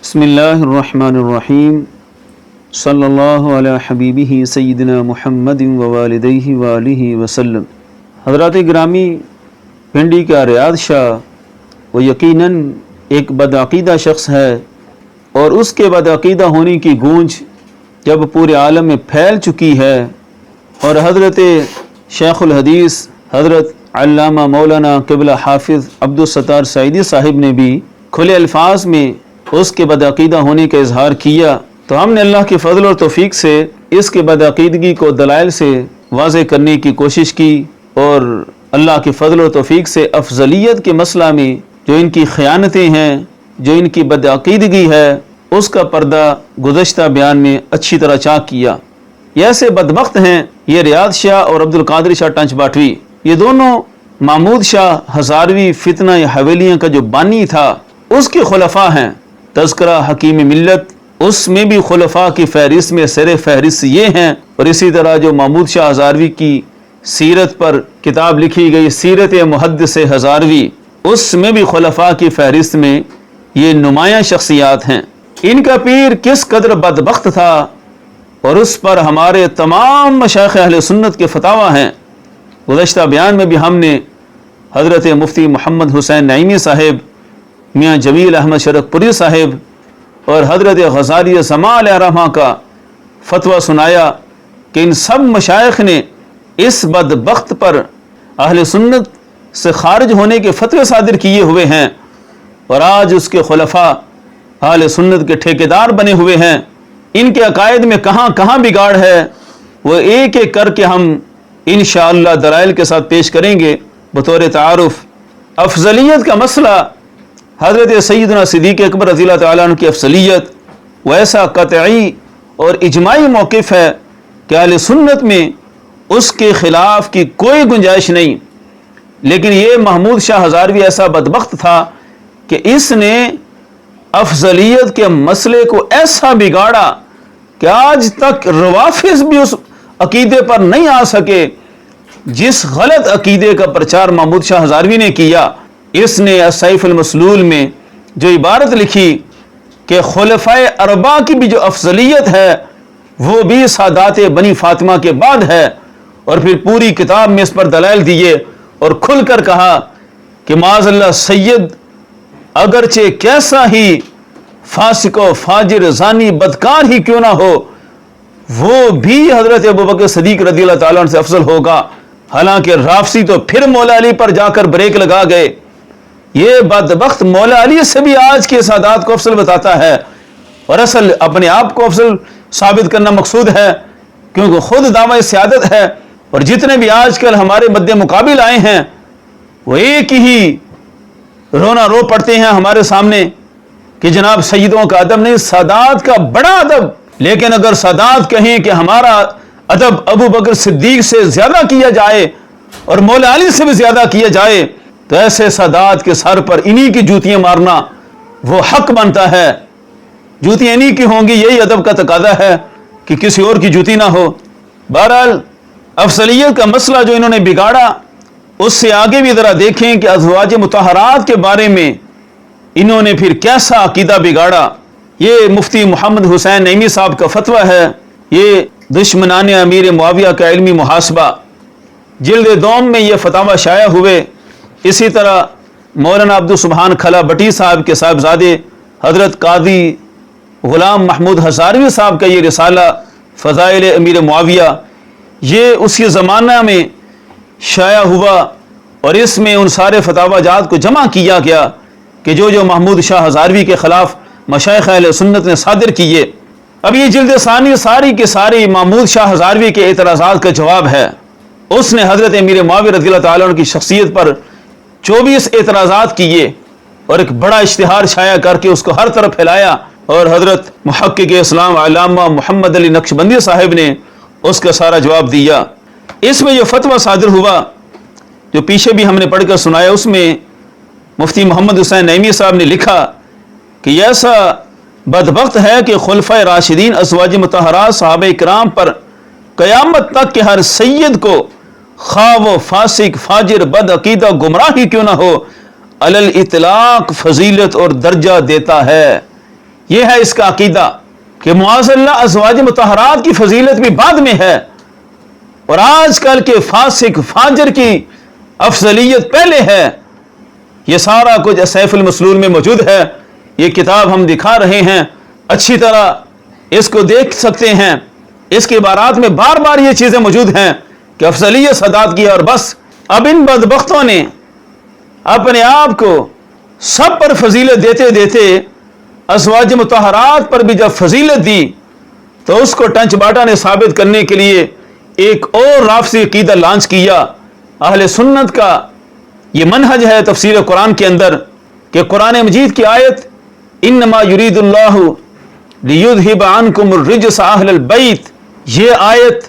بسم اللہ الرحمن الرحیم صلی اللہ علی حبیبہ سیدنا محمد ووالدیہ وآلہ وسلم۔ حضرات گرامی، پنڈی کا ریاض شاہ وہ یقیناً ایک بدعقیدہ شخص ہے، اور اس کے بدعقیدہ ہونے کی گونج جب پورے عالم میں پھیل چکی ہے، اور حضرت شیخ الحدیث حضرت علامہ مولانا قبلہ حافظ عبدالستار سعیدی صاحب نے بھی کھلے الفاظ میں اس کے بدعقیدہ ہونے کا اظہار کیا، تو ہم نے اللہ کے فضل اور توفیق سے اس کے بدعقیدگی کو دلائل سے واضح کرنے کی کوشش کی، اور اللہ کے فضل اور توفیق سے افضلیت کے مسئلہ میں جو ان کی خیانتیں ہیں، جو ان کی بدعقیدگی ہے، اس کا پردہ گزشتہ بیان میں اچھی طرح چاک کیا۔ یہ ایسے بدبخت ہیں، یہ ریاض شاہ اور عبدالقادر شاہ ٹنچ باٹوی، یہ دونوں محمود شاہ ہزاروی فتنہ حویلیاں کا جو بانی تھا اس کے خلفاء ہیں۔ تذکرہ حکیم ملت، اس میں بھی خلفاء کی فہرست میں سر فہرست یہ ہیں، اور اسی طرح جو محمود شاہ ہزاروی کی سیرت پر کتاب لکھی گئی سیرت محدث ہزاروی، اس میں بھی خلفاء کی فہرست میں یہ نمایاں شخصیات ہیں۔ ان کا پیر کس قدر بدبخت تھا، اور اس پر ہمارے تمام مشائخ اہل سنت کے فتاوی ہیں۔ گزشتہ بیان میں بھی ہم نے حضرت مفتی محمد حسین نعیمی صاحب، میاں جمیل احمد شرک پوری صاحب اور حضرت غزالی زمان علیہ رحمہ کا فتویٰ سنایا کہ ان سب مشائخ نے اس بدبخت پر اہل سنت سے خارج ہونے کے فتوے صادر کیے ہوئے ہیں، اور آج اس کے خلفاء اہل سنت کے ٹھیکیدار بنے ہوئے ہیں۔ ان کے عقائد میں کہاں کہاں بگاڑ ہے، وہ ایک ایک کر کے ہم انشاءاللہ دلائل کے ساتھ پیش کریں گے۔ بطور تعارف، افضلیت کا مسئلہ، حضرت سیدنا صدیق اکبر رضی اللہ تعالیٰ عنہ کی افضلیت وہ ایسا قطعی اور اجماعی موقف ہے کہ اہل سنت میں اس کے خلاف کی کوئی گنجائش نہیں، لیکن یہ محمود شاہ ہزاروی ایسا بدبخت تھا کہ اس نے افضلیت کے مسئلے کو ایسا بگاڑا کہ آج تک روافظ بھی اس عقیدے پر نہیں آ سکے جس غلط عقیدے کا پرچار محمود شاہ ہزاروی نے کیا۔ اس نے السیف المسلول میں جو عبارت لکھی کہ خلفائے اربعہ کی بھی جو افضلیت ہے وہ بھی سادات بنی فاطمہ کے بعد ہے، اور پھر پوری کتاب میں اس پر دلائل دیے اور کھل کر کہا کہ معاذ اللہ سید اگرچہ کیسا ہی فاسق و فاجر زانی بدکار ہی کیوں نہ ہو، وہ بھی حضرت ابوبکر صدیق رضی اللہ تعالیٰ عنہ سے افضل ہوگا۔ حالانکہ رافضی تو پھر مولا علی پر جا کر بریک لگا گئے۔ یہ بدبخت مولا علی سے بھی آج کے سادات کو افضل بتاتا ہے، اور اصل اپنے آپ کو افضل ثابت کرنا مقصود ہے، کیونکہ خود دعوی سیادت ہے، اور جتنے بھی آج کل ہمارے مد مقابل آئے ہیں وہ ایک ہی رونا رو پڑتے ہیں ہمارے سامنے کہ جناب سیدوں کا ادب نہیں، سادات کا بڑا ادب۔ لیکن اگر سادات کہیں کہ ہمارا ادب ابو بکر صدیق سے زیادہ کیا جائے اور مولا علی سے بھی زیادہ کیا جائے، تو ایسے سادات کے سر پر انہی کی جوتیاں مارنا وہ حق بنتا ہے۔ جوتیاں انہی کی ہوں گی، یہی ادب کا تقاضا ہے کہ کسی اور کی جوتی نہ ہو۔ بہرحال افضلیت کا مسئلہ جو انہوں نے بگاڑا، اس سے آگے بھی ذرا دیکھیں کہ ازواج مطہرات کے بارے میں انہوں نے پھر کیسا عقیدہ بگاڑا۔ یہ مفتی محمد حسین نعیمی صاحب کا فتویٰ ہے، یہ دشمنان امیر معاویہ کا علمی محاسبہ، جلد دوم میں یہ فتاوی شائع ہوئے۔ اسی طرح مولانا عبدالسبحان کھلا بٹی صاحب کے صاحبزادے حضرت قاضی غلام محمود ہزاروی صاحب کا یہ رسالہ فضائل امیر معاویہ، یہ اسی زمانہ میں شائع ہوا، اور اس میں ان سارے فتاوی جات کو جمع کیا گیا کہ جو محمود شاہ ہزاروی کے خلاف مشائخ اہل سنت نے صادر کیے۔ اب یہ جلد ثانی ساری کے ساری محمود شاہ ہزاروی کے اعتراضات کا جواب ہے۔ اس نے حضرت امیر معاویہ رضی اللہ تعالیٰ عنہ کی شخصیت پر 24 اعتراضات کیے، اور ایک بڑا اشتہار شائع کر کے اس کو ہر طرف پھیلایا، اور حضرت محقق اسلام علامہ محمد علی نقشبندی صاحب نے اس کا سارا جواب دیا۔ اس میں جو فتویٰ صادر ہوا جو پیچھے بھی ہم نے پڑھ کر سنایا، اس میں مفتی محمد حسین نعیمی صاحب نے لکھا کہ یہ ایسا بدبخت ہے کہ خلفائے راشدین ازواج مطہرات صحابہ اکرام پر قیامت تک کے ہر سید کو خواہ و فاسق فاجر بد عقیدہ گمراہ ہی کیوں نہ ہو، علی الاطلاق فضیلت اور درجہ دیتا ہے۔ یہ ہے اس کا عقیدہ کہ معاذ اللہ ازواج مطہرات کی فضیلت بھی بعد میں ہے، اور آج کل کے فاسق فاجر کی افضلیت پہلے ہے۔ یہ سارا کچھ سیف المسلول میں موجود ہے، یہ کتاب ہم دکھا رہے ہیں، اچھی طرح اس کو دیکھ سکتے ہیں۔ اس کے عبارات میں بار بار یہ چیزیں موجود ہیں کہ افضلیت صدات کی، اور بس اب ان بدبختوں نے اپنے آپ کو سب پر فضیلت دیتے دیتے ازواج مطہرات پر بھی جب فضیلت دی تو اس کو ٹنچ باٹا نے ثابت کرنے کے لیے ایک اور رافضی عقیدہ لانچ کیا۔ اہل سنت کا یہ منہج ہے تفسیر قرآن کے اندر کہ قرآن مجید کی آیت انما یرید اللہ لیذھب عنکم الرجس اہل البیت، یہ آیت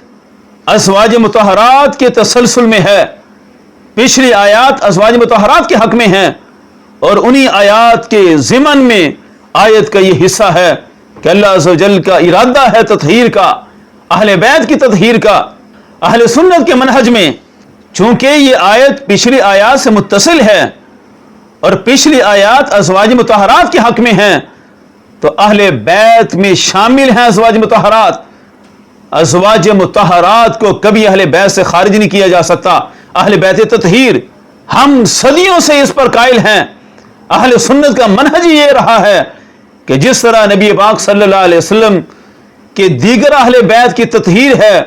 ازواج مطہرات کے تسلسل میں ہے۔ پچھلی آیات ازواج مطہرات کے حق میں ہیں، اور انہی آیات کے ضمن میں آیت کا یہ حصہ ہے کہ اللہ عز و جل کا ارادہ ہے تطہیر کا، اہل بیت کی تطہیر کا۔ اہل سنت کے منہج میں چونکہ یہ آیت پچھلی آیات سے متصل ہے اور پچھلی آیات ازواج مطہرات کے حق میں ہیں، تو اہل بیت میں شامل ہیں ازواج مطہرات۔ ازواج مطہرات کو کبھی اہل بیت سے خارج نہیں کیا جا سکتا۔ اہل بیت تطہیر ہم صدیوں سے اس پر قائل ہیں۔ اہل سنت کا منہج یہ رہا ہے کہ جس طرح نبی پاک صلی اللہ علیہ وسلم کے دیگر اہل بیت کی تطہیر ہے،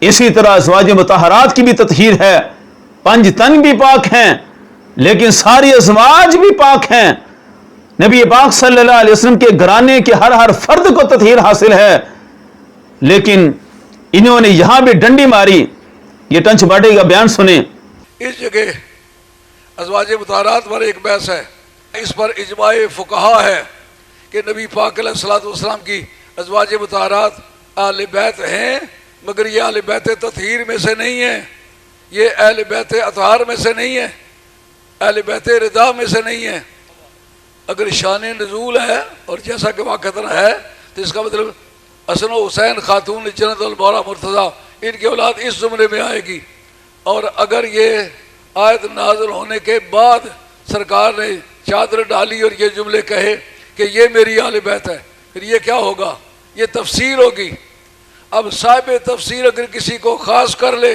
اسی طرح ازواج مطہرات کی بھی تطہیر ہے۔ پنج تن بھی پاک ہیں، لیکن ساری ازواج بھی پاک ہیں۔ نبی پاک صلی اللہ علیہ وسلم کے گھرانے کے ہر فرد کو تطہیر حاصل ہے، لیکن انہوں نے یہاں بھی ڈنڈی ماری۔ یہ ٹنچ باٹے کا بیان سنیں۔ اس جگہ ازواج مطہرات پر ایک بحث ہے، اس پر اجماع فقہا ہے کہ نبی پاک علیہ الصلوۃ والسلام کی ازواج مطہرات اہل بیت ہیں، مگر یہ اہل بیت تطہیر میں سے نہیں ہے، یہ اہل بیت اطہار میں سے نہیں ہے، اہل بیت رضا میں سے نہیں ہے۔ اگر شان نزول ہے اور جیسا کہ واقعتاً ہے تو اس کا مطلب حسن و حسین خاتون جنت المولا مرتضیٰ ان کی اولاد اس زمرے میں آئے گی۔ اور اگر یہ آیت نازل ہونے کے بعد سرکار نے چادر ڈالی اور یہ جملے کہے کہ یہ میری اہل بیت ہے، پھر یہ کیا ہوگا؟ یہ تفسیر ہوگی۔ اب صاحب تفسیر اگر کسی کو خاص کر لے،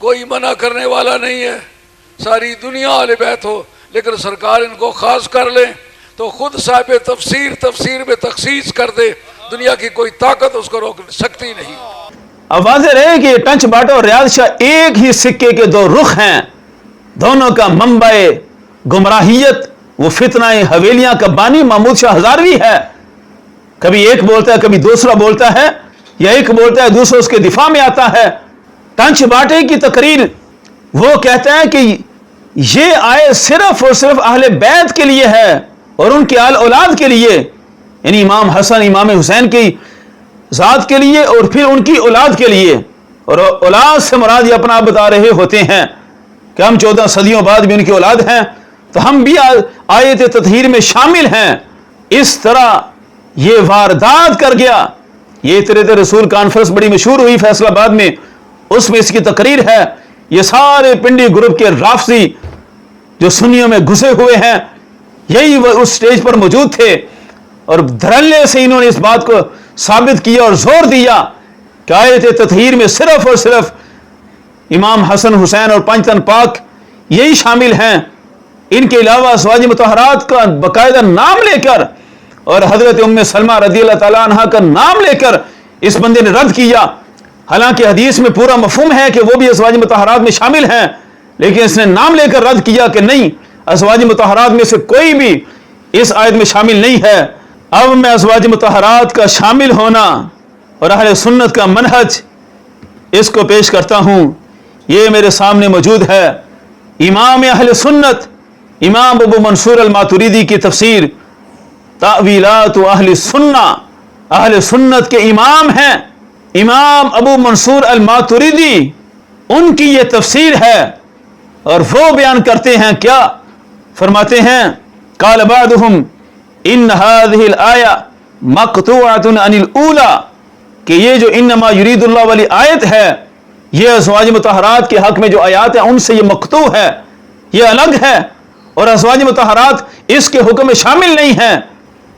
کوئی منع کرنے والا نہیں ہے، ساری دنیا اہل بیت ہو، لیکن سرکار ان کو خاص کر لے تو خود صاحب تفسیر میں تخصیص کر دے، دنیا کی کوئی طاقت اس کو روک سکتی نہیں۔ اب واضح رہے کہ ٹنچ باٹا اور ریاض شاہ ایک ہی سکے کے دو رخ ہیں، دونوں کا منبع گمراہیت وہ فتنہ حویلیاں کا بانی محمود شاہ ہزاروی ہے۔ کبھی ایک بولتا ہے، کبھی دوسرا بولتا ہے، یا ایک بولتا ہے دوسرا اس کے دفاع میں آتا ہے۔ ٹنچ باٹے کی تقریر وہ کہتا ہے کہ یہ آیت صرف اور صرف اہل بیت کے لیے ہے اور ان کے آل اولاد کے لیے، یعنی امام حسن امام حسین کی ذات کے لیے اور پھر ان کی اولاد کے لیے، اور اولاد سے مراد یہ اپنا بتا رہے ہوتے ہیں کہ ہم 14 صدیوں بعد بھی ان کی اولاد ہیں، تو ہم بھی آیت تطہیر میں شامل ہیں۔ اس طرح یہ واردات کر گیا۔ یہ اطرت رسول کانفرنس بڑی مشہور ہوئی فیصل آباد میں، اس میں اس کی تقریر ہے۔ یہ سارے پنڈی گروپ کے رافضی جو سنیوں میں گھسے ہوئے ہیں، یہی وہ اس سٹیج پر موجود تھے، اور دھڑلے سے انہوں نے اس بات کو ثابت کیا اور زور دیا کہ آیت تطہیر میں صرف اور صرف امام حسن حسین اور پنج تن پاک یہی شامل ہیں۔ ان کے علاوہ ازواج مطہرات کا باقاعدہ نام لے کر اور حضرت ام سلمہ رضی اللہ تعالیٰ عنہ کا نام لے کر اس بندے نے رد کیا۔ حالانکہ حدیث میں پورا مفہوم ہے کہ وہ بھی ازواج مطہرات میں شامل ہیں، لیکن اس نے نام لے کر رد کیا کہ نہیں، ازواج مطہرات میں سے کوئی بھی اس آیت میں شامل نہیں ہے۔ اب میں ازواج مطہرات کا شامل ہونا اور اہل سنت کا منہج اس کو پیش کرتا ہوں۔ یہ میرے سامنے موجود ہے، امام اہل سنت امام ابو منصور الماتریدی کی تفسیر تاویلات اہل سنہ، اہل سنت کے امام ہیں امام ابو منصور الماتریدی، ان کی یہ تفسیر ہے، اور وہ بیان کرتے ہیں کیا؟ فرماتے ہیں قال بعضهم ان هذه الآیہ مقطوعۃ عن الاولی، کہ یہ جو انما یرید اللہ والی آیت ہے، یہ ازواج مطہرات کے حق میں جو آیات ہیں ان سے یہ مقطوع ہے، یہ الگ ہے، اور ازواج مطہرات اس کے حکم میں شامل نہیں ہیں۔